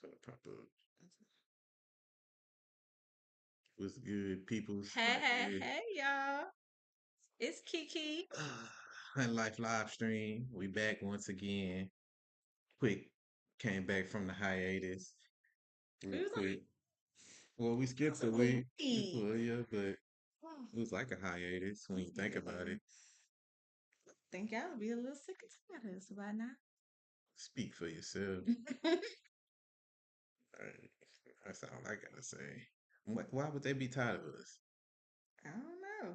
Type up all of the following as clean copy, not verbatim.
gonna pop up. What's good, peoples? Hey, Like hey, good. hey, y'all. It's Kiki. Hunt Life live stream. We back once again. Quick came back from the hiatus We real was quick. Well, we skipped a on a week. week. Well, yeah, but Oh, it was like a hiatus when you think about yeah. it. Think y'all be a little sick and tired of us by now. Speak for yourself. Right. That's all I gotta say. Why would they be tired of us? I don't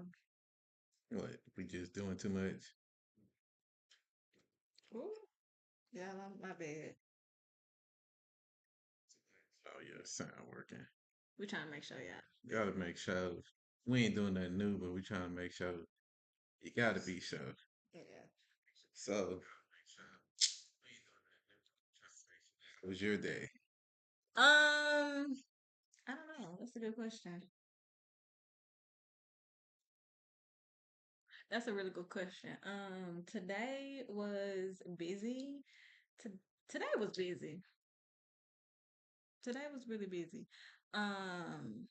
know. What? We just doing too much? Ooh, yeah, my bad. Oh yeah, sound working. We trying to make sure y'all. Gotta make sure we ain't doing nothing new, but we trying to make sure you gotta be sure. Yeah. So, how was your day? I don't know. That's a good question. That's a really good question. Today was busy. To, Today was busy. Today was really busy. Um,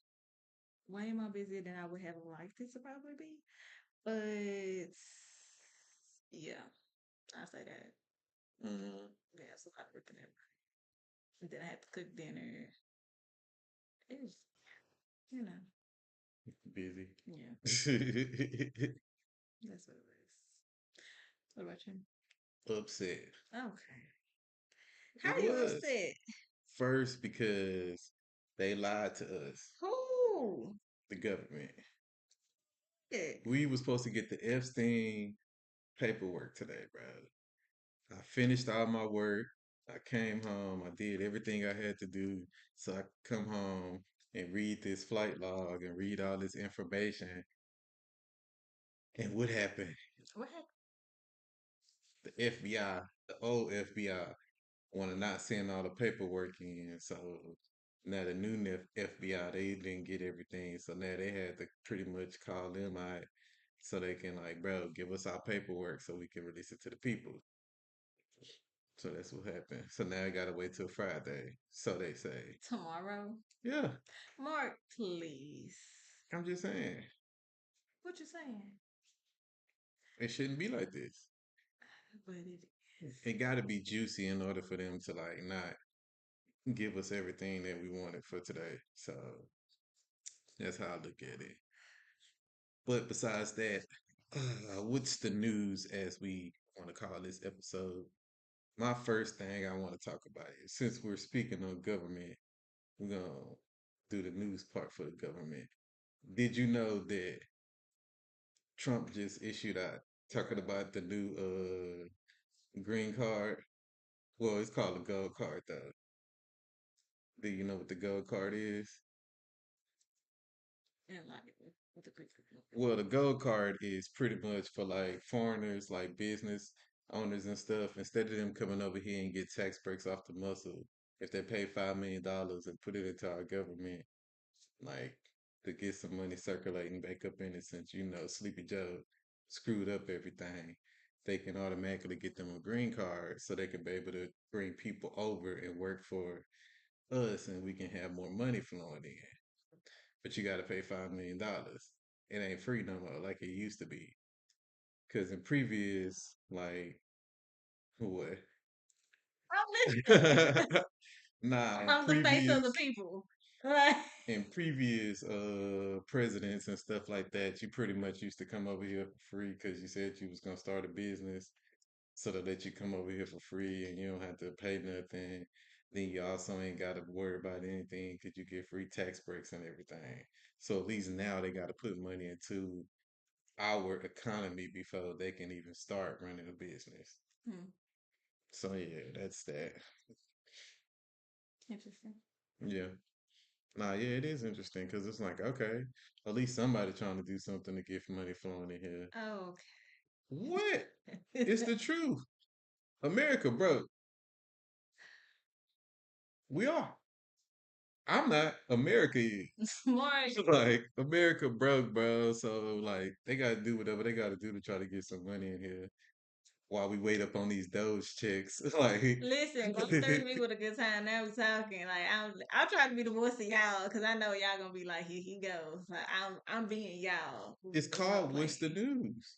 Way more busier than I would have liked it to probably be. But yeah, I say that. Mm, Yeah, it's a lot of work in it. And then I had to cook dinner. It was, you know, busy. yeah, It that's what it was. What about you? upset. Okay. How It you was. upset? First, because they lied to us, Who? the government. Yeah. We was supposed to get the Epstein paperwork today, bro. I finished all my work. I came home. I did everything I had to do so I could come home and read this flight log and read all this information. And what happened? What happened? The FBI, the old FBI, want to not send all the paperwork in. So now the new FBI, they didn't get everything. So now they had to pretty much call them out so they can like, bro, give us our paperwork so we can release it to the people. So that's what happened. So now I gotta wait till Friday. So they say. Tomorrow? Yeah, Mark, please. I'm just saying. What you saying? It shouldn't be like this. But it is. It gotta be juicy in order for them to like not give us everything that we wanted for today. So that's how I look at it. But besides that, what's the news as we want to call this episode? My first thing I want to talk about is since we're speaking on government, we're going to do the news part for the government. Did you know that Trump just issued out talking about the new green card? Well, it's called a gold card though. Do you know what the gold card is? And like with the picture. Well, the gold card is pretty much for like foreigners, like business owners and stuff. Instead of them coming over here and get tax breaks off the muscle, if they pay $5 million and put it into our government, like to get some money circulating back up in it, since you know Sleepy Joe screwed up everything, they can automatically get them a green card so they can be able to bring people over and work for us, and we can have more money flowing in. But you got to pay $5 million. It ain't free no more like it used to be. Cause in previous, like what? I'm Nah, from the face of the people. Right. in previous presidents and stuff like that, you pretty much used to come over here for free because you said you was gonna start a business, so they let you come over here for free and you don't have to pay nothing. Then you also ain't got to worry about anything because you get free tax breaks and everything. So at least now they got to put money into our economy before they can even start running a business. Hmm. So yeah, that's that. Interesting. Yeah. Nah, yeah, it is interesting because it's like, okay, at least somebody trying to do something to get money flowing in here. Oh, What? It's okay. the truth. America broke. We are. I'm not. America is. Smart. Like America broke, bro. So like they gotta do whatever they gotta do to try to get some money in here. while we wait up on these Doge checks. Like, Listen, don't stir me with a good time. Now we talking. Like I'm trying to be the voice of y'all because I know y'all gonna be like, here he goes. Like I'm being y'all. it's There's no called What's the playing. News?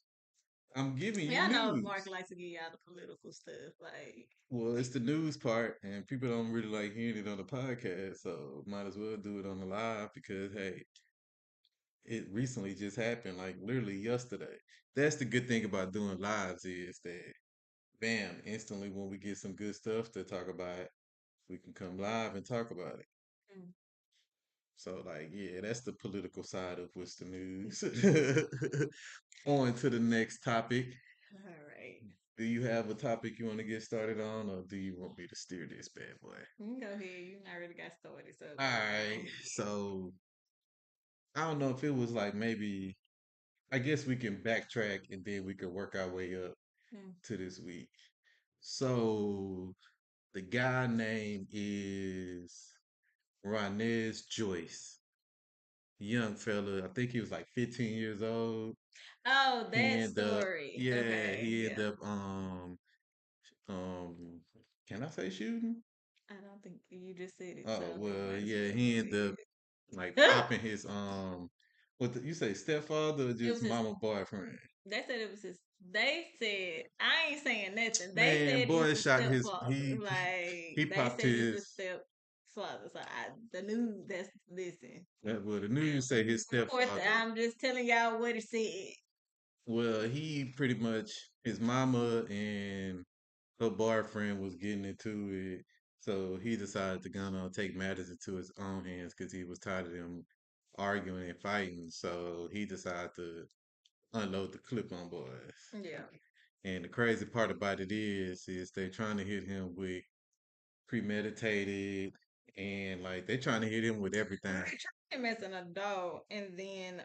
I'm giving you Y'all know Mark news. likes to give y'all the political stuff. Like Well, it's the news part, and people don't really like hearing it on the podcast, so might as well do it on the live because hey, it recently just happened, like literally yesterday. That's the good thing about doing lives is that bam, instantly when we get some good stuff to talk about, we can come live and talk about it. mm, So like, yeah, that's the political side of what's the news. On to the next topic. all right. Do you have a topic you want to get started on, or do you want me to steer this bad boy? You can go ahead. You already got started, so All go right. on. So I don't know if it was like maybe I guess we can backtrack and then we can work our way up Mm. to this week. So the guy name is Ronez Joyce. Young fella. I think he was like 15 years old. Oh, He that ended up, story. yeah, Okay, he yeah. ended up, um, can I say shooting? I don't think you just said it, so Oh, you well, might as yeah, well he go ended up like ahead. popping his, you say stepfather or It just was his. mama boyfriend? They said it was his. They said I ain't saying nothing. They Man, said it's boy the shot his, stepfather. Like he they popped said it's the his, stepfather. So the news. That's listen. well, the news say his Of course, stepfather. I'm just telling y'all what it said. Well, he pretty much, his mama and her boyfriend was getting into it, so he decided to gonna take matters into his own hands because he was tired of them arguing and fighting. So he decided to unload the clip on boys. Yeah. And the crazy part about it is they're trying to hit him with premeditated and like they're trying to hit him with everything. They tried him as an adult, and then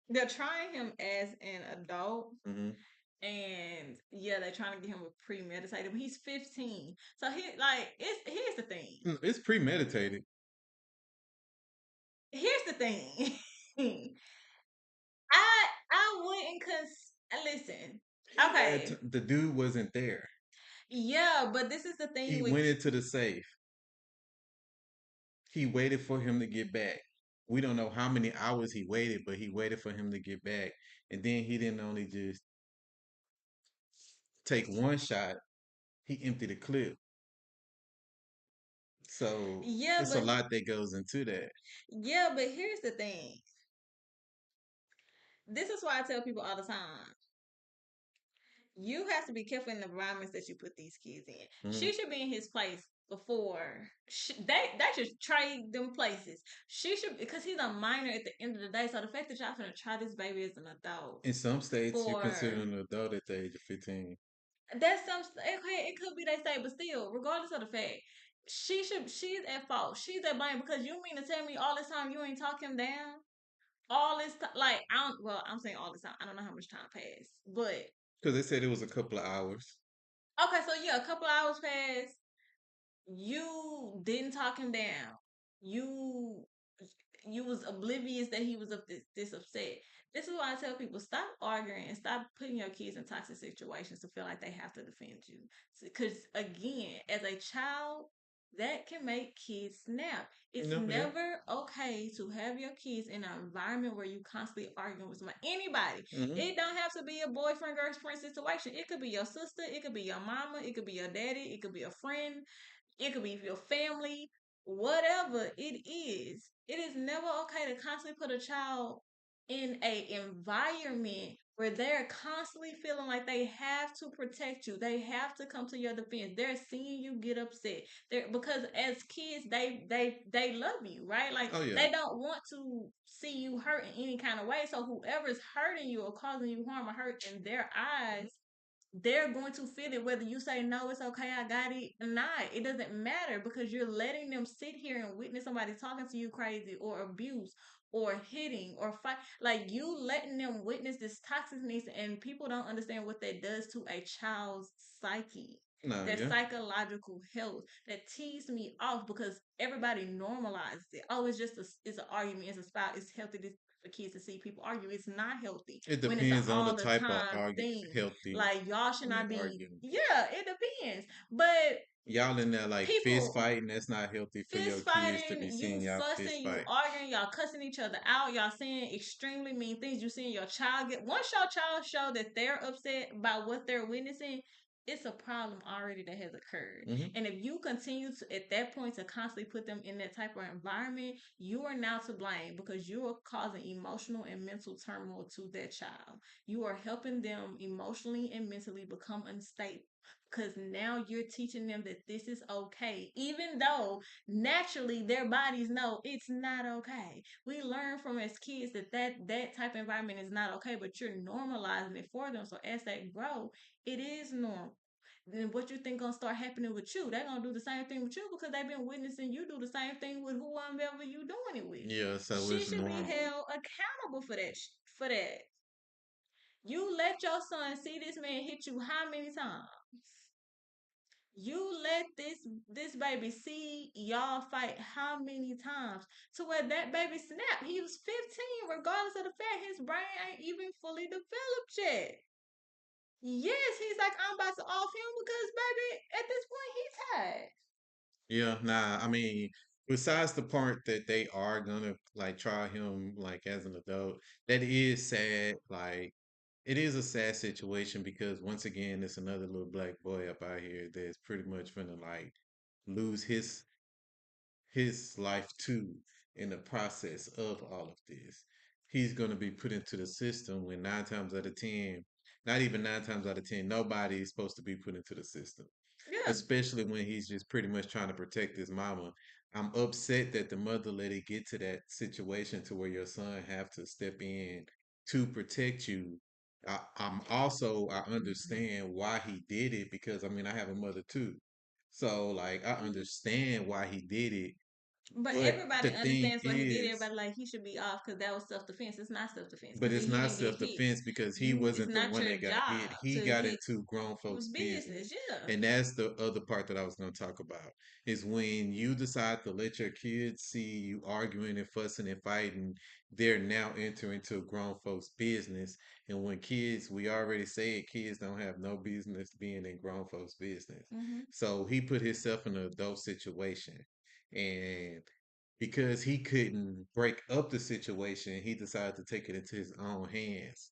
they're trying him as an adult. Hmm. And yeah, they're trying to get him with premeditated. But he's 15, so he like it's. Here's the thing. It's premeditated. Here's the thing. I wouldn't listen. Okay. The dude wasn't there. Yeah, but this is the He thing with went into the safe. He waited for him to get back. We don't know how many hours he waited, but he waited for him to get back. And then he didn't only just take one shot, he emptied a clip. So yeah, it's a but lot that goes into that. yeah, but here's the thing. This is why I tell people all the time. You have to be careful in the environments that you put these kids in. Mhm. She should be in his place before they should trade them places. She should because he's a minor at the end of the day. So the fact that y'all gonna try this baby as an adult In some states, you consider for an adult at the age of 15. that's some okay, it could be they say, but still, regardless of the fact, she's at fault. She's at blame because you mean to tell me all this time you ain't talk him down? All this time like I'm saying all this time. I don't know how much time passed. But Because they said it was a couple of hours. okay, so yeah, a couple hours passed. You didn't talk him down. You you was oblivious that he was of this upset. This is why I tell people stop arguing and stop putting your kids in toxic situations to feel like they have to defend you. Because again, as a child, that can make kids snap. It's No, yeah. never okay to have your kids in an environment where you constantly arguing with somebody. Anybody. Hmm. It don't have to be a boyfriend girlfriend situation. It could be your sister. It could be your mama. It could be your daddy. It could be a friend. It could be your family, whatever it is. It is never okay to constantly put a child in a environment where they're constantly feeling like they have to protect you. They have to come to your defense. They're seeing you get upset. Because as kids, they love you, right? Like Oh, yeah. they don't want to see you hurt in any kind of way. So whoever's hurting you or causing you harm or hurt in their eyes, they're going to feel it whether you say no, it's okay, I got it or not. It doesn't matter because you're letting them sit here and witness somebody talking to you crazy or abuse or hitting or fight. Like you letting them witness this toxicness, and people don't understand what that does to a child's psyche. No, Their yeah. psychological health that teased me off because everybody normalizes it. Oh, it's just it's an argument, it's a spout, it's healthy. for kids to see people argue. It's not healthy It when it's an depends on the all the type of time thing. healthy, Like y'all should I mean, not be. arguing. Yeah, it depends. But Y'all in there like fist people fighting. That's not healthy for your fist kids to be fighting, you seeing y'all fist fussing, you fight. arguing, y'all cussing each other out, y'all saying extremely mean things. You seeing your child get once your child show that they're upset about what they're witnessing, it's a problem already that has occurred. Hmm. And if you continue to at that point to constantly put them in that type of environment, you are now to blame because you are causing emotional and mental turmoil to that child. You are helping them emotionally and mentally become unstable because now you're teaching them that this is okay, even though naturally their bodies know it's not okay. We learn from as kids that that type of environment is not okay, but you're normalizing it for them. So as they grow, it is normal. Then what you think gonna start happening with you? They're gonna do the same thing with you because they've been witnessing you do the same thing with whoever you doing it with. Yeah, so She it's should be normal. held accountable for that. For that, you let your son see this man hit you how many times? You let this baby see y'all fight how many times to where that baby snapped. He was 15, regardless of the fact his brain ain't even fully developed yet. Yes, he's like, I'm about to off him because baby, at this point he's tired. Yeah, nah, I mean, besides the part that they are gonna like try him like as an adult, that is sad. Like, it is a sad situation because once again, it's another little black boy up out here that's pretty much gonna like lose his life too in the process of all of this. He's going to be put into the system when 9 times out of 10, not even 9 times out of 10, nobody is supposed to be put into the system, Yeah. especially when he's just pretty much trying to protect his mama. I'm upset that the mother let it get to that situation to where your son have to step in to protect you. I understand why he did it because I mean I have a mother too. So like I understand why he did it, But but everybody the thing understands what he did. is, Everybody like he should be off because that was self defense. It's not self defense but because it's he not didn't get self hit. defense because he You, it's wasn't the not one your that got hit. job He to got get into grown folks' business. business. Yeah. And that's the other part that I was going to talk about is when you decide to let your kids see you arguing and fussing and fighting, they're now entering into grown folks' business. And when kids, we already said kids don't have no business being in grown folks' business. Hmm. So he put himself in an adult situation. And because he couldn't break up the situation, he decided to take it into his own hands.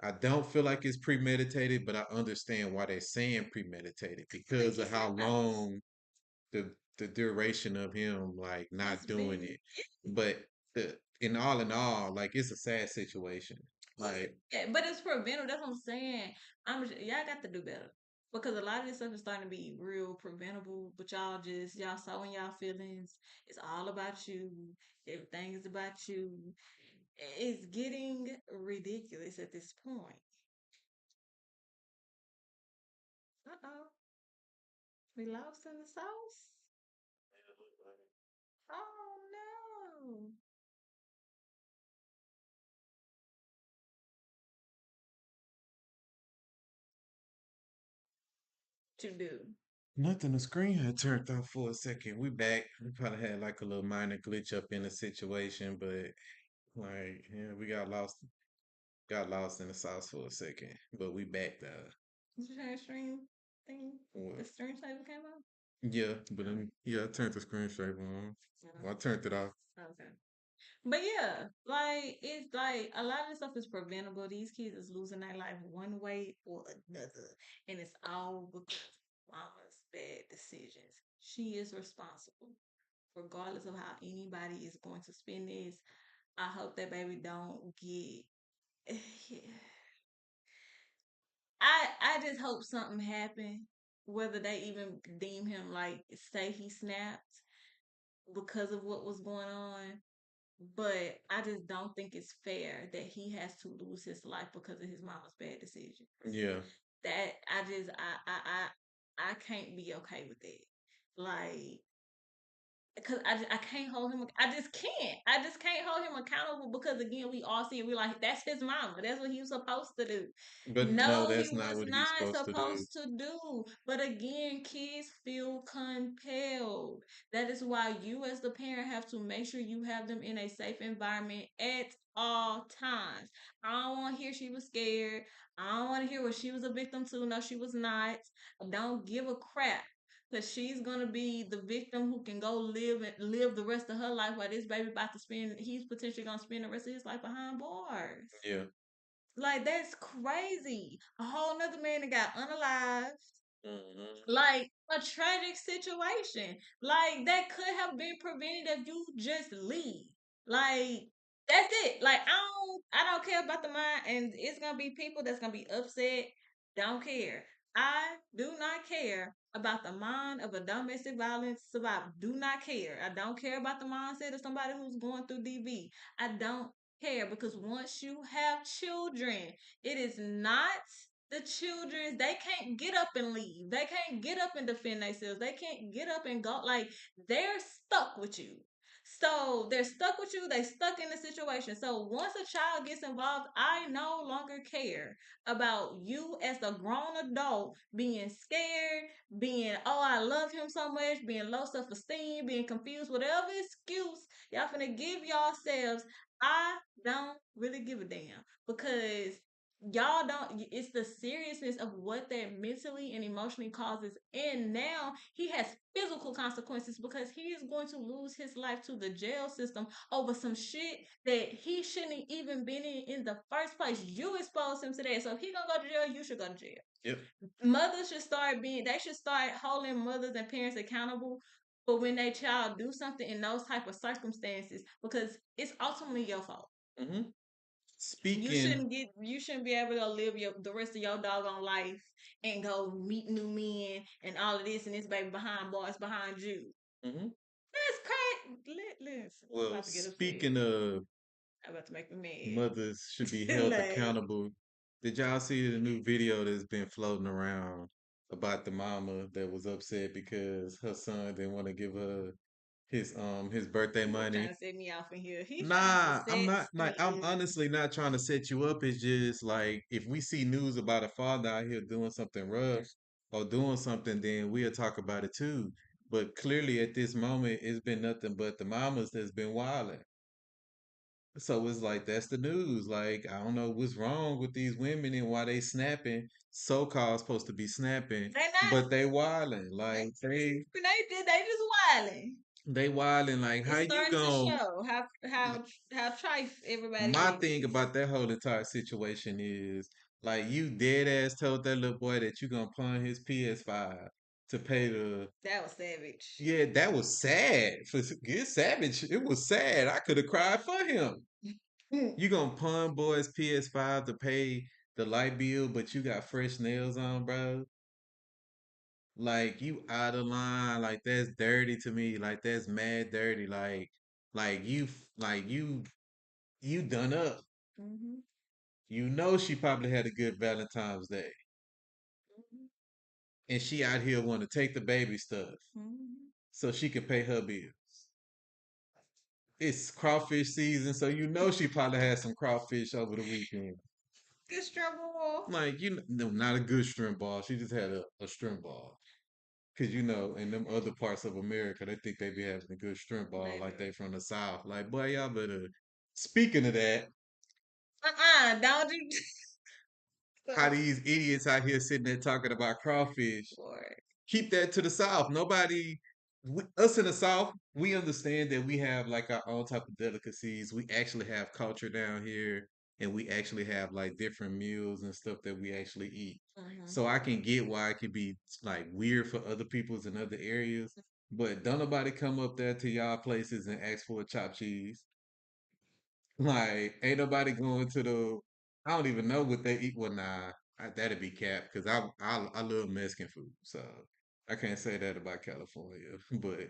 I don't feel like it's premeditated, but I understand why they're saying premeditated Like because you of said, how long the duration of him like not it's doing been it. But in all, like it's a sad situation. Like yeah, but it's preventable. That's what I'm saying. Y'all got to do better because a lot of this stuff is starting to be real preventable. But y'all sowing y'all feelings. It's all about you. Everything is about you. It's getting ridiculous at this point. Uh-oh, we lost in the sauce. Oh no! To do. nothing. The screen had turned off for a second. We back. We probably had like a little minor glitch up in the situation, but like yeah, we got lost in the sauce for a second. But we back though. Did you turn the stream thing? The What? stream table came up. Yeah, but yeah, I turned the screen straight on. Well, I turned it off. Okay. But yeah, like it's like a lot of this stuff is preventable. These kids is losing their life one way or another, and it's all because of mama's bad decisions. She is responsible, regardless of how anybody is going to spin this. I hope that baby don't get. I just hope something happened, whether they even deem him like say he snapped because of what was going on. But I just don't think it's fair that he has to lose his life because of his mama's bad decisions. Yeah, That I just I can't be okay with that. Like because I can't hold him. I just can't. I just can't hold him accountable because again, we all see it. We're like, that's his mama. That's what he was supposed to do. But no, No, he that's not was what he's not supposed to do. supposed to do. But again, kids feel compelled. That is why you, as the parent, have to make sure you have them in a safe environment at all times. I don't want to hear she was scared. I don't want to hear what she was a victim to. No, she was not. I don't give a crap. Cause she's gonna be the victim who can go live the rest of her life while this baby about to spend. He's potentially gonna spend the rest of his life behind bars. Yeah. Like that's crazy. A whole nother man that got unalived. Hmm. Like a tragic situation. Like that could have been prevented if you just leave. Like that's it. Like I don't care about the mind, and it's gonna be people that's gonna be upset. Don't care. I do not care about the mind of a domestic violence survivor. Do not care. I don't care about the mindset of somebody who's going through DV. I don't care because once you have children, it is not the children. They can't get up and leave. They can't get up and defend themselves. They can't get up and go. Like they're stuck with you. So they're stuck with you. They stuck in the situation. So once a child gets involved, I no longer care about you as a grown adult being scared, being I love him so much, being low self esteem, being confused, whatever excuse y'all finna give yourselves. I don't really give a damn because y'all don't. It's the seriousness of what that mentally and emotionally causes, and now he has physical consequences because he is going to lose his life to the jail system over some shit that he shouldn't even been in the first place. You exposed him to that, so if he gonna go to jail, you should go to jail. Yep. Mothers should start being. They should start holding mothers and parents accountable for when their child do something in those type of circumstances because it's ultimately your fault. Hmm. You Speaking. shouldn't get. You shouldn't be able to live the rest of your doggone life and go meet new men and all of this and this baby behind bars behind you. Hmm. That's crazy. Listen, I'm Well, about to get upset. speaking of I'm about to make me mothers should be mad. held Like, accountable, did y'all see the new video that's been floating around about the mama that was upset because her son didn't want to give her his birthday he trying money? to set me off in here. He's trying to Nah, I'm set not like I'm me. honestly not trying to set you up. It's just like if we see news about a father out here doing something rough or doing something, then we'll talk about it too. But clearly at this moment, it's been nothing but the mamas that's been wilding. So it's like that's the news. Like I don't know what's wrong with these women and why they snapping. So-called supposed to be snapping, They not. but they wilding. They Like they they just wilding. they wilding. Like how It's you starting to gon' show how trite everybody My thing is. about that whole entire situation is like you dead ass told that little boy that you gonna pawn his PS5 to pay the. That was savage. Yeah, that was sad. For Get Savage, it was sad. I could have cried for him. You gonna pawn boy's PS5 to pay the light bill, but you got fresh nails on, bro. Like you out of line. Like that's dirty to me. Like that's mad dirty. Like you done up. Mm-hmm. You know she probably had a good Valentine's Day. And she out here want to take the baby stuff Mm-hmm. so she can pay her bills. It's crawfish season, so you know she probably had some crawfish over the weekend. Good struggle, Like no, not a good shrimp ball. She just had a shrimp ball. Cause in them other parts of America, they think they be having a good shrimp ball, like baby. they from the South. Like, boy, y'all better. Speaking of that, Don't you? how these idiots out here sitting there talking about crawfish, Boy. keep that to the South. Us in the South, we understand that we have like our own type of delicacies. We actually have culture down here, and we actually have like different meals and stuff that we actually eat. Mm-hmm. So I can get why it could be like weird for other peoples in other areas, but don't nobody come up there to y'all places and ask for a chopped cheese. Like, ain't nobody going to the. I don't even know what they eat. Well, nah, that'd be cap because I love Mexican food, so I can't say that about California. But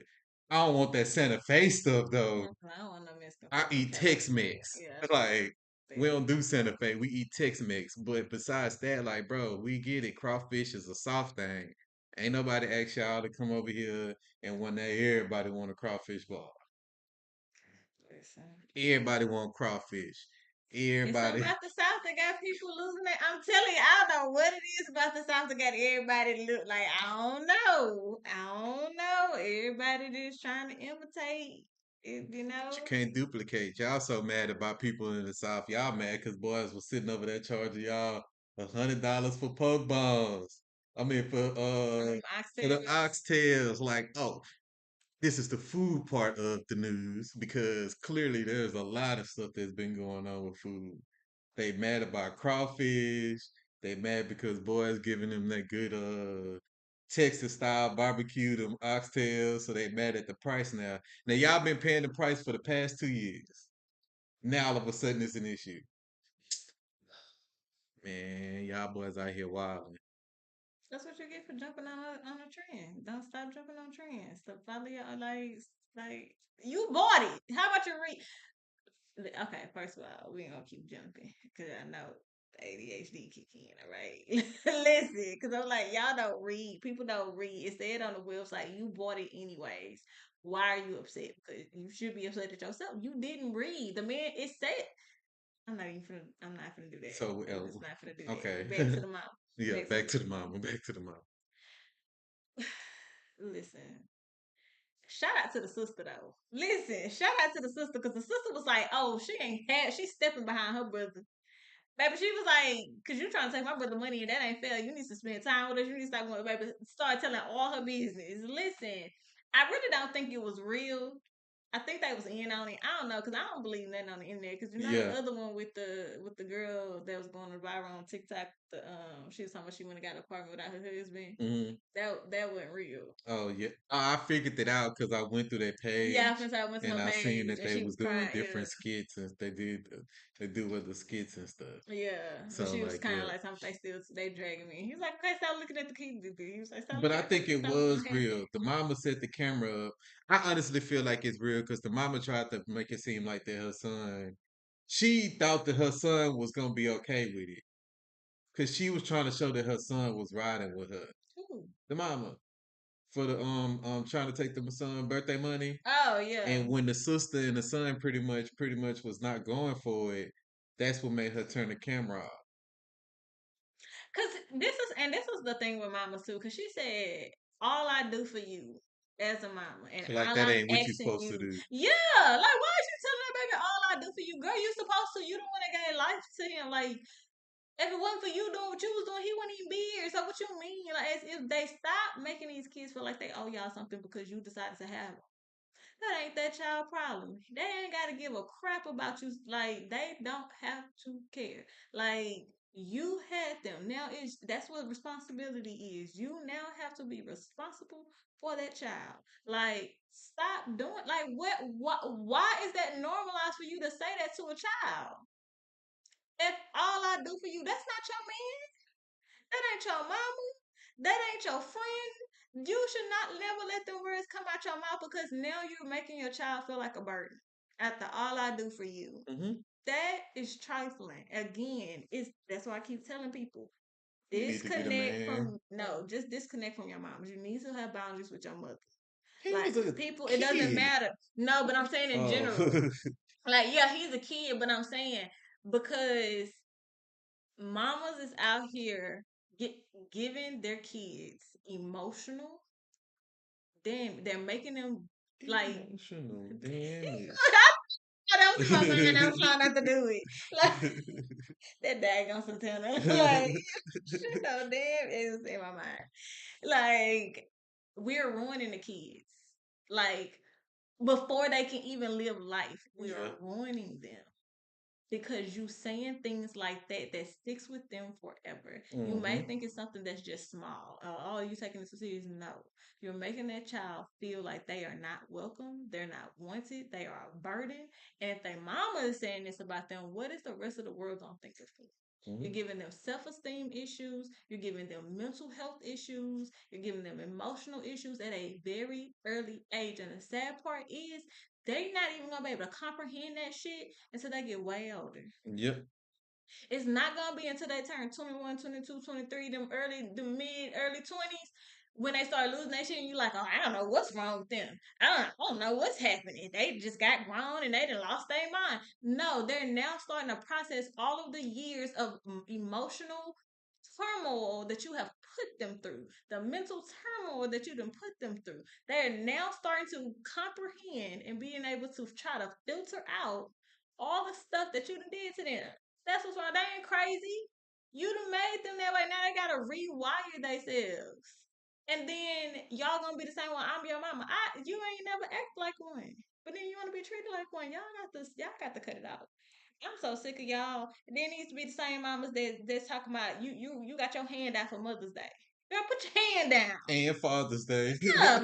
I don't want that Santa Fe stuff though. I don't want no Mexican I food from eat California. Tex-Mex. Yeah, Like we baby. don't do Santa Fe, we eat Tex-Mex. But besides that, like bro, we get it. Crawfish is a soft thing, Ain't nobody asked y'all to come over here and one day everybody want a crawfish ball. Listen. Everybody want crawfish. It's something Everybody about the South that got people losing it. I'm telling you, I don't know what it is about the South that got everybody look like. I don't know. I don't know. Everybody just trying to imitate. It, you you know. can't duplicate. Y'all so mad about people in the South. Y'all mad because boys was sitting over there charging y'all $100 for poke balls. I mean On them for the oxtails. oxtails. Like, oh, this is the food part of the news because clearly there's a lot of stuff that's been going on with food. They mad about crawfish. They mad because boys giving them that good Texas style barbecue, them oxtails. So they mad at the price now. Now y'all been paying the price for the past 2 years. Now all of a sudden it's an issue. Man, y'all boys out here wilding. That's what you get for jumping on a trend. Don't stop jumping on trends. So follow your like you bought it. How about you read? Okay, first of all, we ain't gonna keep jumping because I know the ADHD kick in. All right, listen, because I'm like y'all don't read. People don't read. It said on the website you bought it anyways. Why are you upset? Because you should be upset at yourself. You didn't read. The man it said. I'm not gonna do that. So I'm just not gonna do okay. that. Back to the mom. Yeah, Back to the back to mom. the mama. Back to the mama. Listen, shout out to the sister though. Listen, shout out to the sister because the sister was like, "Oh, she ain't had. She's stepping behind her brother." Baby, she was like, "Cause you trying to take my brother money and that ain't fair. You need to spend time with us. You need to start going, baby. Start telling all her business. Listen, I really don't think it was real. I think they was in on it. I don't know because I don't believe nothing on the internet. Because you know Yeah. the other one with the girl that was going viral on TikTok. The she was talking about she went and got an apartment without her husband. Hmm. That wasn't real. Oh yeah, I figured it out because I went through their Yeah, page since I went to and her I seen page that and they she was was doing crying. Yeah. different skits and they do other skits and stuff. Yeah, but So she was like kind of yeah, like something they dragging me. He was like, okay, stop looking at the key. He was like, stop but looking I at the think key. it Stop looking at was my real. The mama set the camera up. I honestly feel like it's real because the mama tried to make it seem like that her son. She thought that her son was gonna be okay with it because she was trying to show that her son was riding with her. Ooh. The mama for the trying to take the son birthday money. Oh yeah, And when the sister and the son pretty much was not going for it, that's what made her turn the camera off. cause this is the thing with Mama too. Cause she said, all I do for you as a mama, and Like all that I'm ain't what you asking supposed to you, do. yeah, like why is you telling that baby all I do for you, girl? You supposed to. You the one that gave life to him. Like if it wasn't for you doing what you was doing, he wouldn't even be here. So what you mean? Like as if they stop making these kids feel like they owe y'all something because you decided to have them. That ain't that child problem. They ain't got to give a crap about you. Like they don't have to care. Like you had them. Now it's that's what responsibility is. You now have to be responsible for that child. Like stop doing like what why is that normalized for you to say that to a child? If all I do for you, that's not your man. That ain't your mama. That ain't your friend. You should not never let them words come out your mouth because now you're making your child feel like a burden. After all I do for you. Hmm. That is trifling. Again, it's that's why I keep telling people. You need to get a Disconnect man. from no, just disconnect from your mom. You need to have boundaries with your mother. He Like was a people, it doesn't kid. matter. No, but I'm saying in Oh, general. Like, yeah, he's a kid, but I'm saying because mamas is out here get, giving their kids emotional. Damn, they're making them like emotional damage. that was in my mind. I was trying not to do it. Like that daggone Santana. Like shit, no damn, it was in my mind. Like we're ruining the kids. Like before they can even live life, we are Yeah. ruining them because you saying things like that sticks with them forever. You may Hmm. think it's something that's just small. Oh, you taking this serious? No, you're making that child feel like they are not welcome, they're not wanted, they are a burden. And if their mama is saying this about them, what is the rest of the world gonna think of them? You're Hmm. giving them self-esteem issues. You're giving them mental health issues. You're giving them emotional issues at a very early age. And the sad part is they're not even gonna be able to comprehend that shit until they get way older. Yep. It's not gonna be until they turn 21, 22, 23, them mid, early 20s. when they start losing that shit, and you like, oh, I don't know what's wrong with them. I don't know what's happening. They just got grown and they done lost their mind. No, they're now starting to process all of the years of emotional turmoil that you have put them through, the mental turmoil that you done put them through. They're now starting to comprehend and being able to try to filter out all the stuff that you done did to them. That's what's wrong. They ain't crazy. You done made them that way. Now they gotta rewire themselves. And then y'all gonna be the same one. I'm your mama. You ain't never act like one. But then you wanna be treated like one. Y'all got to cut it out. I'm so sick of y'all. And then it needs to be the same mamas that's talking about you got your hand out for Mother's Day. Girl, put your hand down. And Father's Day. Yeah,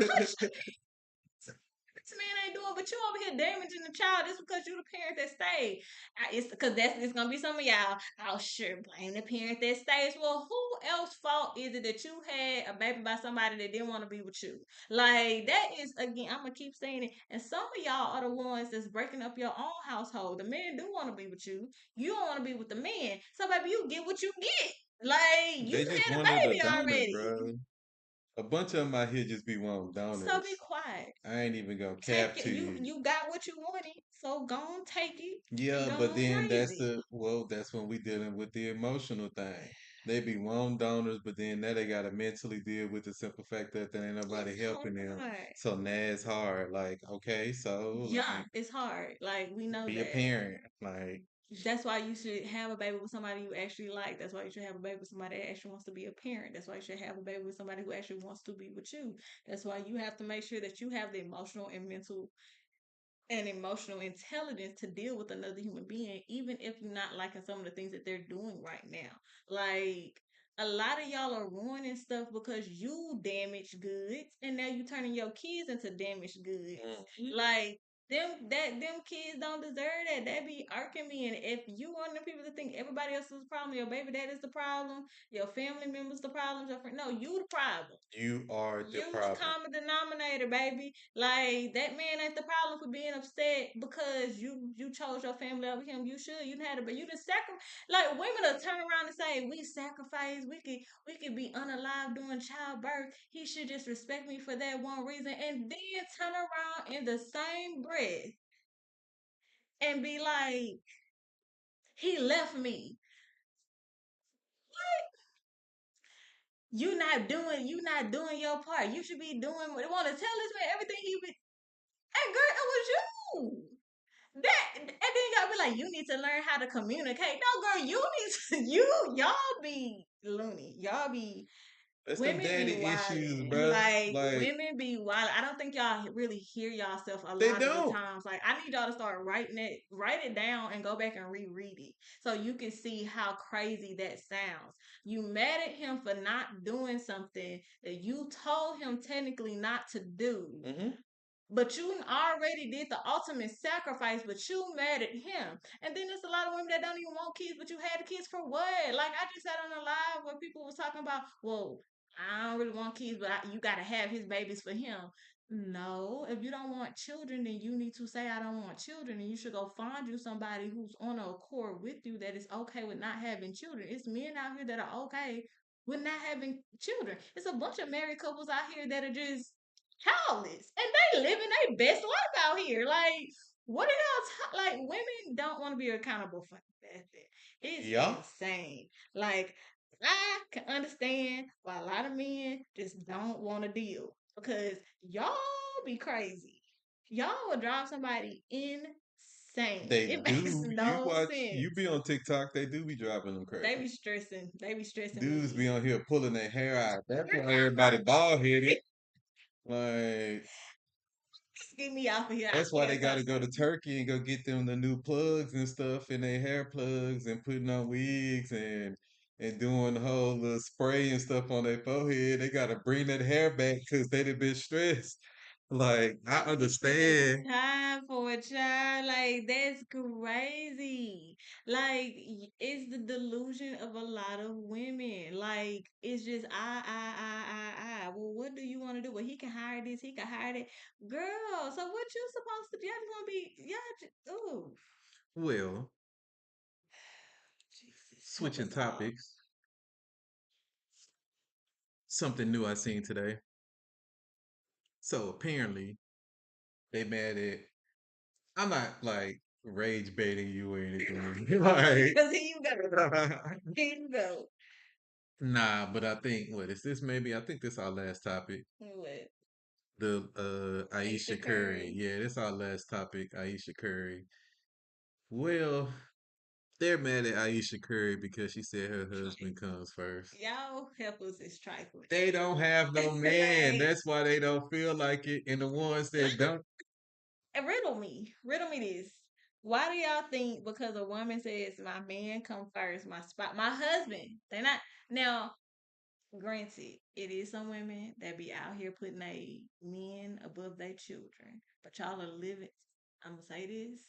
this man ain't doing, but you over here damaging the child just because you the parent that stayed. It's because it's gonna be some of y'all. I'll sure blame the parent that stays. Well, who else fault is it that you had a baby by somebody that didn't want to be with you? Like that is again, I'm gonna keep saying it. And some of y'all are the ones that's breaking up your own household. The men do want to be with you. You don't want to be with the man. So baby, you get what you get. Like you They just had a wanted a baby donor, already. bro. A bunch of them out here just be wanting So be donors. quiet. I ain't even gonna Take cap it. to You you. you got what you wanted, so go on, take it and Yeah, go but on, then raise it. that's when we dealing with the emotional thing. They be wanting donors, but then now they gotta mentally deal with the simple fact that there ain't nobody It's helping them. hard. So now it's hard. Like, okay, so Yeah, like it's hard. Like we know be a that. parent. Like, That's why you should have a baby with somebody you actually like. That's why you should have a baby with somebody that actually wants to be a parent. That's why you should have a baby with somebody who actually wants to be with you. That's why you have to make sure that you have the emotional and mental and emotional intelligence to deal with another human being, even if you're not liking some of the things that they're doing right now. Like a lot of y'all are ruining stuff because you damaged goods, and now you turning your kids into damaged goods. mhm. Like them kids don't deserve that. That be irking me. And if you want the people to think everybody else is the problem, your baby dad is the problem, your family members the problem, your friend, no, you the problem. You are the You the problem. common denominator, baby. Like that man ain't the problem for being upset because you chose your family over him. You should. You had to, but you just sacrifice. Like women will turn around and say, "We sacrifice. We could be unalive during childbirth. He should just respect me for that one reason." And then turn around in the same breath and be like, "He left me." You not doing your part. You should be doing what they want to tell this man everything he be. Hey girl, it was you. That and then y'all be like, you need to learn how to communicate. No, girl, you need to y'all be loony. Y'all be That's them women be daddy issues, wildin'. bruh. Like Like women be wild. I don't think y'all really hear yourself a they lot of the don't. times. Like I need y'all to start write it down and go back and reread it so you can see how crazy that sounds. You mad at him for not doing something that you told him technically not to do, Hmm. but you already did the ultimate sacrifice, but you mad at him. And then there's a lot of women that don't even want kids, but you had the kids for what? Like I just sat on a live where people was talking about, well, I don't really want kids, but you got to have his babies for him. No, if you don't want children, then you need to say I don't want children, and you should go find you somebody who's on a accord with you that is okay with not having children. It's men out here that are okay with not having children. It's a bunch of married couples out here that are just childless and they living their best life out here. Like, what are y'all like? Women don't want to be accountable for nothing. It's Yeah. insane. Like, I can understand why a lot of men just don't want to deal because y'all be crazy. Y'all will drive somebody insane. They It makes do. You no watch, you sense. be on TikTok, they do be driving them They crazy. be stressing. They be stressing Dudes be me. on here pulling their hair out. That's why everybody bald headed. Like, Get me off of here. that's I why they can't got stop. to go to Turkey and go get them the new plugs and stuff in their hair plugs and putting on wigs and doing the whole little spray and stuff on their forehead. They got to bring that hair back because they done been stressed. Like, I understand. Time for a child, like that's crazy. Like it's the delusion of a lot of women. Like it's just I. Well, what do you want to do? Well, he can hire this, he can hire that. Girl, so what you supposed to? Y'all just gonna be y'all? Ooh, Well, Jesus, help switching us all. topics. something new I seen today. So apparently they mad at. I'm not like rage baiting you or anything. Like, Because here you go. Here you go. nah, but I think what is this? Maybe I think this our last topic. What? The Aisha Aisha Curry. Curry. Yeah, this our last topic. Aisha Curry. Well, they're mad at Aisha Curry because she said her husband comes first. Y'all helpers is trifling. They don't have no man. Like, That's why they don't feel like it. And the ones that don't, and riddle me this. Why do y'all think because a woman says my man come first, my spot, my husband? They not now. Granted, it is some women that be out here putting a men above their children, but y'all are living. I'm gonna say this.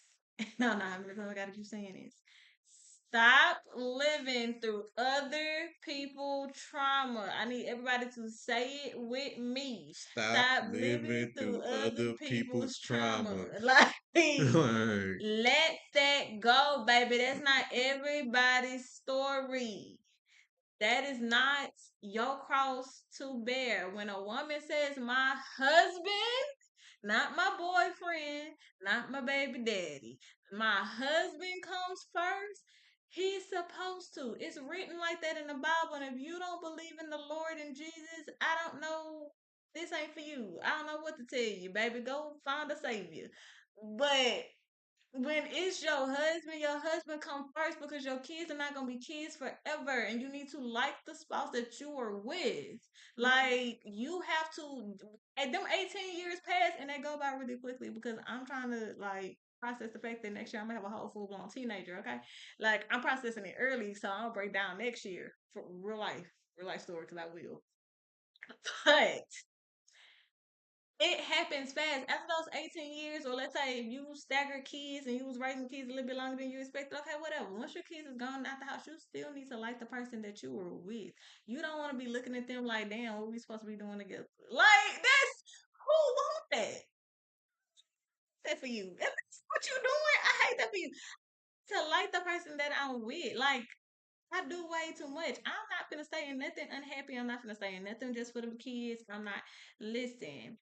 No, no, I gotta keep saying this. Stop living through other people' trauma. I need everybody to say it with me. stop Stop living living through through other other people's people's trauma. trauma. Like, Like, let that go, baby. That's not everybody's story. That is not your cross to bear. When a woman says, my husband, not my boyfriend, not my baby daddy, my husband comes first, he's supposed to. It's written like that in the Bible. And if you don't believe in the Lord and Jesus, I don't know. This ain't for you. I don't know what to tell you, baby. Go find a savior. But when it's your husband come first because your kids are not gonna be kids forever, and you need to like the spouse that you are with. Like you have to. And them 18 years pass, and they go by really quickly because I'm trying to like process the fact that next year I'm gonna have a whole full blown teenager. Okay, like I'm processing it early, so I'll break down next year for real life story because I will. But it happens fast. After those 18 years, or let's say if you stagger kids and you was raising kids a little bit longer than you expected, okay, whatever. Once your kids is gone out the house, you still need to like the person that you were with. You don't want to be looking at them like, damn, what we supposed to be doing together? Like, that's who want that? That for you. If that's what you doing, I hate that for you. To like the person that I'm with. Like, I do way too much. I'm not gonna stay in nothing unhappy. I'm not gonna stay in nothing just for the kids. I'm not listen.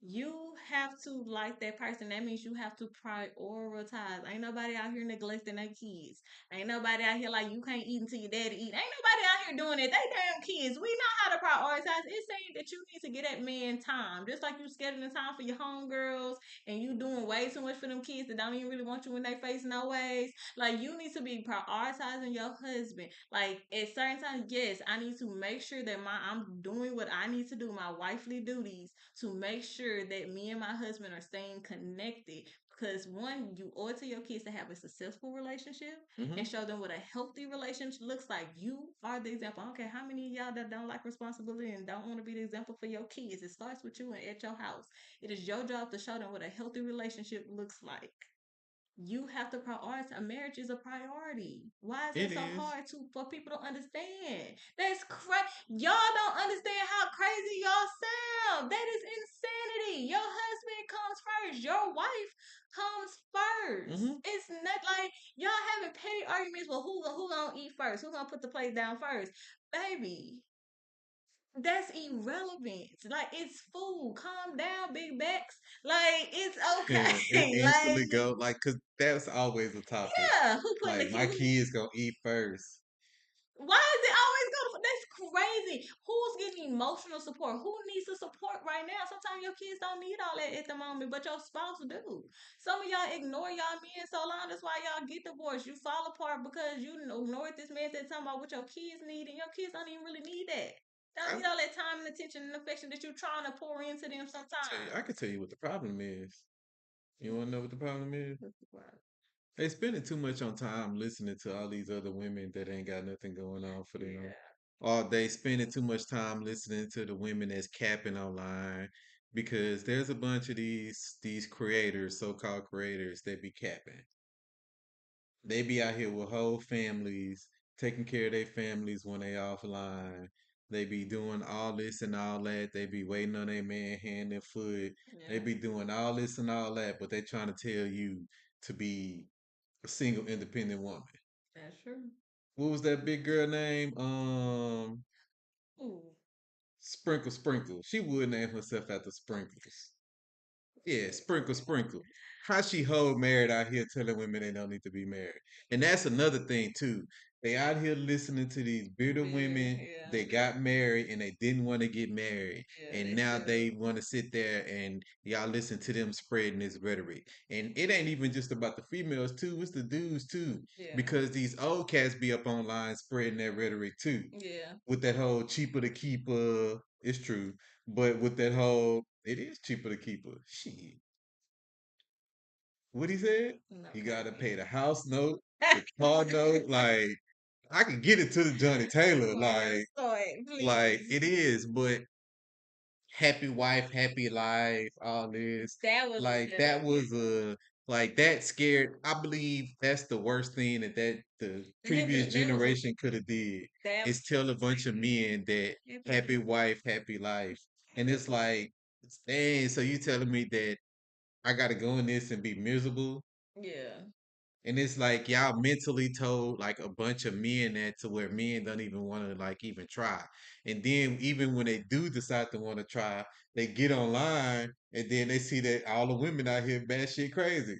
You have to like that person. That means you have to prioritize. Ain't nobody out here neglecting their kids. Ain't nobody out here like you can't eat until your daddy eat. Ain't nobody out here doing it. They damn kids. We know how to prioritize. It's saying that you need to get that man time. Just like you scheduling time for your homegirls and you doing way too much for them kids that don't even really want you in their face no ways. Like you need to be prioritizing your husband. Like at certain times, yes, I need to make sure that I'm doing what I need to do, my wifely duties to make sure that me and my husband are staying connected. Because one, you owe it to your kids to have a successful relationship and mhm. show them what a healthy relationship looks like. You are the example. I don't care how many of y'all that don't like responsibility and don't want to be the example for your kids. It starts with you and at your house. It is your job to show them what a healthy relationship looks like. You have to prioritize. A marriage is a priority. Why is It that so is. hard to for people to understand? That's crazy. Y'all don't understand how crazy y'all sound. That is insanity. Your husband comes first. Your wife comes first. Hmm. It's not like y'all having petty arguments. Well, who gonna eat first? Who gonna put the plate down first? Baby, that's irrelevant. Like it's food. Calm down, big backs. Like it's Yeah, it okay. instantly Like go like, cause that's always a topic. yeah, who putting the Like my kid? kids gonna eat first. Why is it always go to? That's crazy. Who's getting emotional support? Who needs the support right now? Sometimes your kids don't need all that at the moment, but your spouse do. Some of y'all ignore y'all men so long. That's why y'all get divorced. You fall apart because you ignored this man said something about what your kids need, and your kids don't even really need that. They don't I need all that time and attention and affection that you're trying to pour into them tell you, sometimes. I can tell you what the problem is. You want to know what the problem is? What's the problem? They spending too much on time listening to all these other women that ain't got nothing going on for them. Yeah. Or they spending too much time listening to the women that's capping online because there's a bunch of these creators, so-called creators, that be capping. They be out here with whole families, taking care of their families when they offline. They be doing all this and all that. They be waiting on their man hand and foot. They Yeah. be doing all this and all that, but they trying to tell you to be a single independent woman. That's true. What was that big girl name? Ooh. Sprinkle, sprinkle. She would name herself after Sprinkles. Yeah, sprinkle, sprinkle. How she hold married out here telling women they don't need to be married. And that's another thing too. They out here listening to these bitter Very, women yeah, that got married and they didn't want to get married. yeah, And they now still, they want to sit there and y'all listen to them spreading this rhetoric. And it ain't even just about the females too, it's the dudes too. yeah, Because these old cats be up online spreading that rhetoric too. yeah. With that whole cheaper to keep it's true. But with that whole it is cheaper to keep her. Shit. What he said? No, You gotta baby. pay the house note, the car note. Like I can get it to the Johnny Taylor. Man, start, Like please. it is, but happy wife, happy life, all this. That was a Like setup, that yeah. was a like that scared. I believe that's the worst thing that the previous That was a generation could have did that is tell a bunch of men that happy. happy wife, happy life, and That it's was like, dang. So you telling me that I got to go in this and be miserable? yeah. And it's like y'all mentally told like a bunch of men that to where men don't even want to like even try. And then even when they do decide to want to try, they get online and then they see that all the women out here batshit crazy.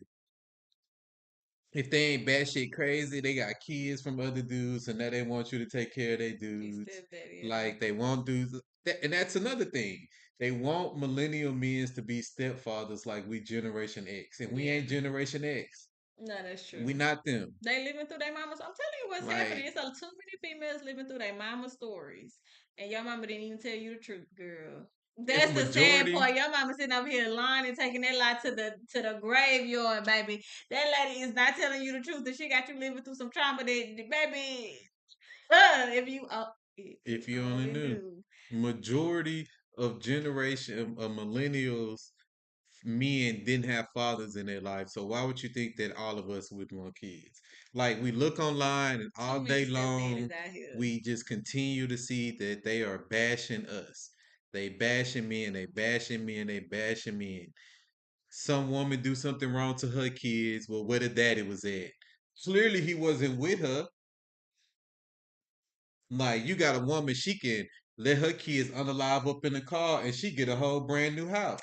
If they ain't batshit crazy, they got kids from other dudes, and now they want you to take care of their She dudes. stepdaddy, yeah. Like they want dudes, and that's another thing. They want millennial men to be stepfathers like we Generation X, and we Yeah. ain't Generation X. No, that's true. We not them. They living through their mamas. I'm telling you what's happening. Like It's too many females living through their mama stories. And your mama didn't even tell you the truth, girl. it's That's the sad majority. part. Your mama sitting over here lying and taking that lie to the graveyard, baby. That lady is not telling you the truth, and she got you living through some trauma that, baby. If you If you only only knew, knew. majority of generation of millennials men didn't have fathers in their life. So why would you think that all of us would want kids? Like we look online and Too all many day long stepdaddies out here. we just continue to see that they are bashing us. They bashing me and they bashing me and they bashing me. Some woman do something wrong to her kids. Well, where the daddy was at? Clearly he wasn't with her. Like you got a woman, she can let her kids unalive up in the car and she get a whole brand new house.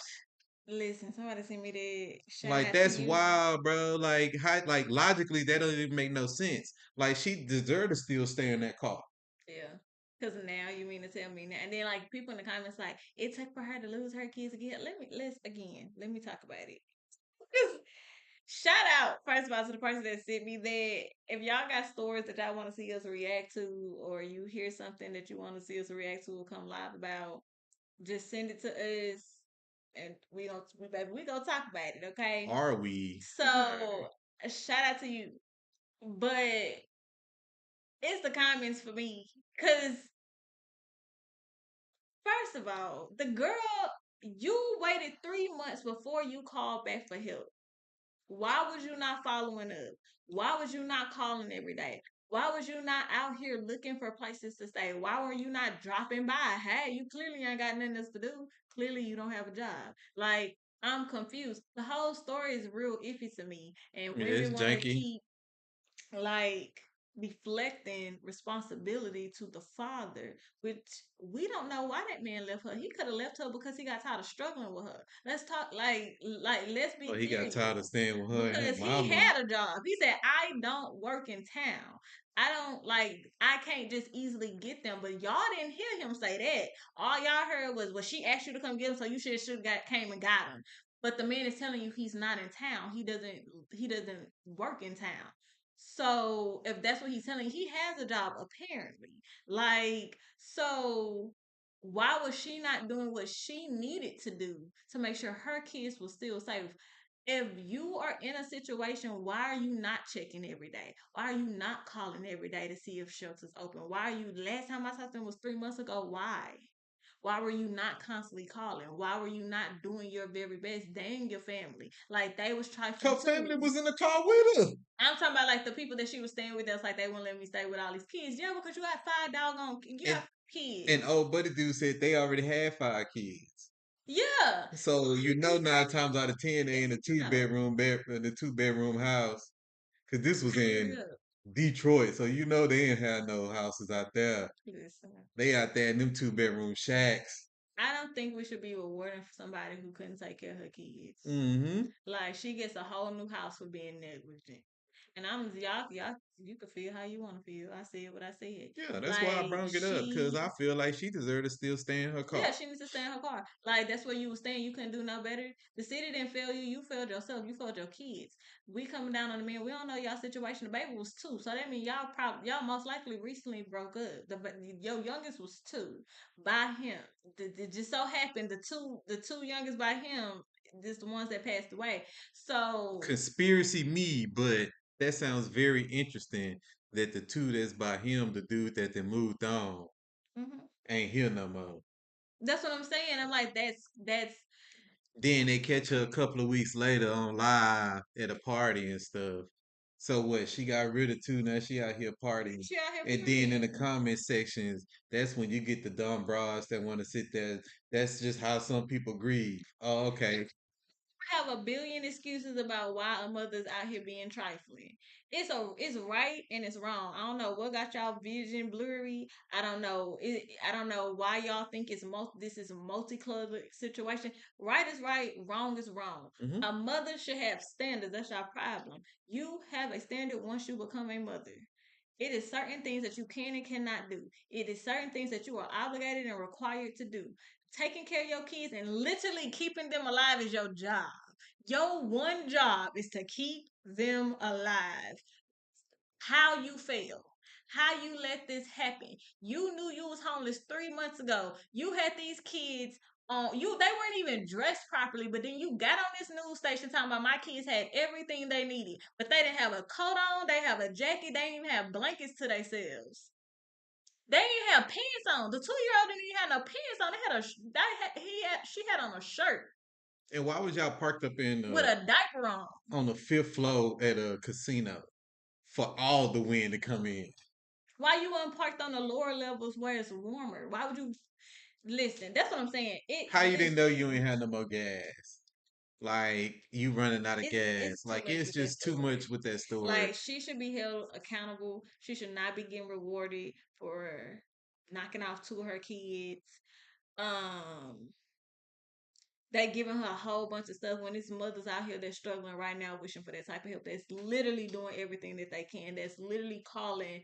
Listen, somebody sent me that. Shout Like out to that's you. wild, bro. Like how, like logically that doesn't even make no sense. Like she deserved to still stay in that car. Yeah. Cause now you mean to tell me now, and then like people in the comments like it took for her to lose her kids again. Let me talk about it. 'Cause shout out first of all to the person that sent me that. If y'all got stories that y'all want to see us react to, or you hear something that you want to see us react to or come live about, just send it to us, and we gonna talk about it. Okay. Are we? So shout out to you, but it's the comments for me because first of all, the girl, you waited 3 months before you called back for help. Why was you not following up? Why was you not calling every day? Why was you not out here looking for places to stay? Why were you not dropping by? Hey, you clearly ain't got nothing else to do. Clearly you don't have a job. Like, I'm confused. The whole story is real iffy to me. And Yeah, it's women want to janky. keep like deflecting responsibility to the father, which we don't know why that man left her. He could have left her because he got tired of struggling with her. Let's talk like let's Or be he got tired of serious. staying with her and her Because he mama. had a job. He said, I don't work in town. I don't like I can't just easily get them. But y'all didn't hear him say that. All y'all heard was, well, she asked you to come get him, so you should have got came and got him. But the man is telling you he's not in town. He doesn't work in town. So if that's what he's telling you, he has a job apparently. Like, so why was she not doing what she needed to do to make sure her kids were still safe? If you are in a situation, why are you not checking every day? Why are you not calling every day to see if shelter's open? Why are you last time I talked to him was 3 months ago? Why? Why were you not constantly calling? Why were you not doing your very best? Dang your family. Like they was Her trifling family too. was in the car with her. I'm talking about like the people that she was staying with. That's like they wouldn't let me stay with all these kids. Yeah, because you got five doggone, you And got kids. and old buddy dude said they already had 5 kids. Yeah, So you know 9 times out of ten they in a two no, bedroom bed in a 2 bedroom house. Cause this was hurry in up. Detroit, so you know they ain't have no houses out there. Listen, They out there in them 2 bedroom shacks. I don't think we should be rewarding for somebody who couldn't take care of her kids. Mm-hmm. Like she gets a whole new house for being negligent. And y'all, you can feel how you want to feel. I said what I said. Yeah, that's why I Like brought it up because I she, feel like she deserved to still stay in her car. yeah, she needs to stay in her car. Like that's where you were staying. You couldn't do no better. The city didn't fail you. You failed yourself. You failed your kids. We coming down on the man. We don't know y'all situation. The baby was 2, so that means y'all most likely recently broke up. Your youngest was 2 by him. It just so happened the two youngest by him. Just the ones that passed away. So Conspiracy me, but that sounds very interesting that the two that's by him, the dude that they moved on, mhm. ain't here no more. That's what I'm saying. I'm like that's Then they catch her a couple of weeks later on live at a party and stuff. So what? She got rid of two. Now she out here partying. she out here. And then in Period. the comment sections, that's when you get the dumb bras that want to sit there. That's just how some people grieve. Oh, okay. Have a billion excuses about why a mother's out here being trifling. It's right and it's wrong. I don't know what got y'all vision blurry. I don't know why y'all think this is a multi-club situation. Right is right, wrong is wrong. Hmm. A mother should have standards. That's your problem. You have a standard once you become a mother. It is certain things that you can and cannot do. It is certain things that you are obligated and required to do. Taking care of your kids and literally keeping them alive is your job. Your one job is to keep them alive. How you fail. How you let this happen. You knew you was homeless 3 months ago. You had these kids on you, they weren't even dressed properly, but then you got on this news station talking about my kids had everything they needed. But they didn't have a coat on, they have a jacket, they didn't even have blankets to themselves. They didn't have pants on. The 2-year-old didn't even have no pants on. They had a she had on a shirt And why was y'all parked up in with a diaper on. on the fifth floor at a casino for all the wind to come in? Why you weren't parked on the lower levels where it's warmer? Why would you listen? That's what I'm saying. How you didn't know you ain't had no more gas? Like you running out of gas. It's too Like much it's with that just too story. much with that story. Like she should be held accountable. She should not be getting rewarded for knocking off 2 of her kids. Um, they giving her a whole bunch of stuff when it's mothers out here that's struggling right now, wishing for that type of help. That's literally doing everything that they can. That's literally calling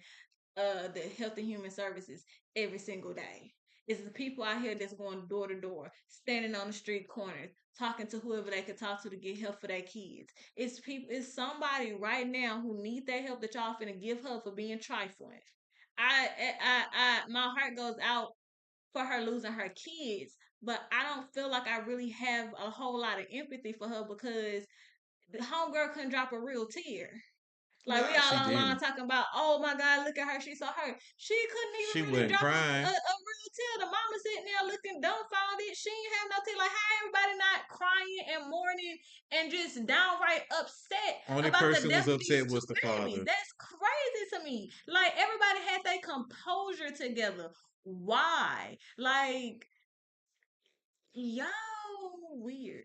the Health and Human Services every single day. It's the people out here that's going door to door, standing on the street corners, talking to whoever they could talk to get help for their kids. It's people. It's somebody right now who need that help that y'all finna give her for being trifling. My heart goes out for her losing her kids, but I don't feel like I really have a whole lot of empathy for her because the homegirl couldn't drop a real tear. Like we Nah, all she online didn't. talking about, oh my God, look at her, she's so hurt. She couldn't She even really wasn't drop crying. a real tear. The mama sitting there looking dumbfounded. She ain't have no tear. Like how everybody not crying and mourning and just downright upset Only about the person was death of these upset two was the babies. father. That's crazy to me. Like everybody had their composure together. Why? Like y'all weird.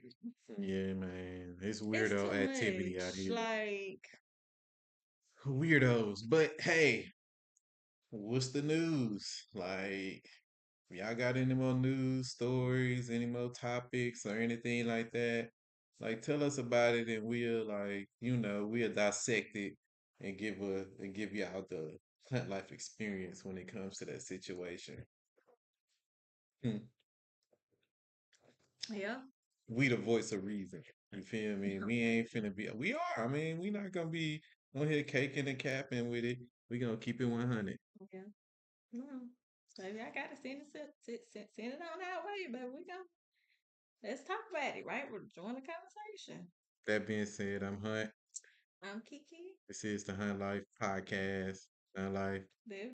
Yeah, man. It's It's weirdo too activity out much. here. Like Weirdos. But hey, what's the news? Like, y'all got any more news stories, any more topics or anything like that? Like, tell us about it and we'll we'll dissect it and give y'all the plant life experience when it comes to that situation. Hmm. yeah, We the voice of reason. You feel me? We ain't finna be. We are. I mean, we not gonna be on here caking and capping with it. We gonna keep it 100. yeah. No. Maybe I gotta send it on our way, but we go. Let's talk about it, right? We're join the conversation. That being said, I'm Hunt. I'm Kiki. This is the Hunt Life Podcast. Hunt Life. Live